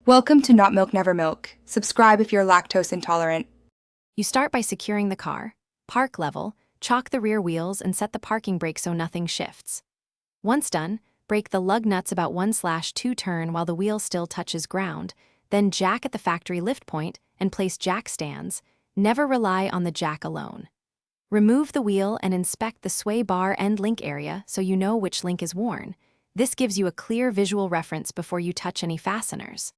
Welcome to Not Milk Never Milk. Subscribe if you're lactose intolerant. You start by securing the car, park level, chock the rear wheels, and set the parking brake so nothing shifts. Once done, brake the lug nuts about 1/2 turn while the wheel still touches ground, then jack at the factory lift point and place jack stands. Never rely on the jack alone. Remove the wheel and inspect the sway bar and link area so you know which link is worn. This gives you a clear visual reference before you touch any fasteners.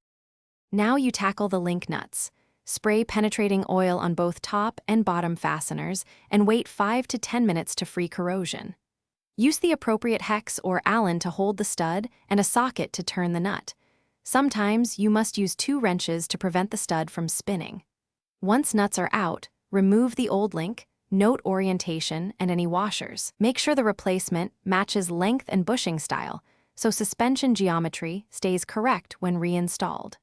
Now you tackle the link nuts. Spray penetrating oil on both top and bottom fasteners and wait 5 to 10 minutes to free corrosion. Use the appropriate hex or Allen to hold the stud and a socket to turn the nut. Sometimes you must use 2 wrenches to prevent the stud from spinning. Once nuts are out, remove the old link, note orientation and any washers. Make sure the replacement matches length and bushing style, so suspension geometry stays correct when reinstalled.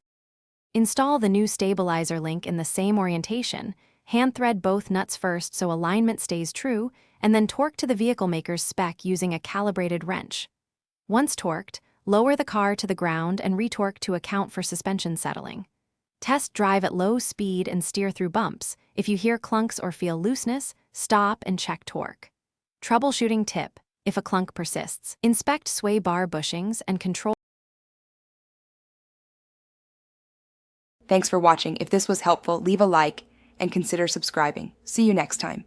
Install the new stabilizer link in the same orientation, hand thread both nuts first so alignment stays true, and then torque to the vehicle maker's spec using a calibrated wrench. Once torqued, lower the car to the ground and retorque to account for suspension settling. Test drive at low speed and steer through bumps. If you hear clunks or feel looseness, stop and check torque. Troubleshooting tip: if a clunk persists, inspect sway bar bushings and control. Thanks for watching. If this was helpful, leave a like and consider subscribing. See you next time.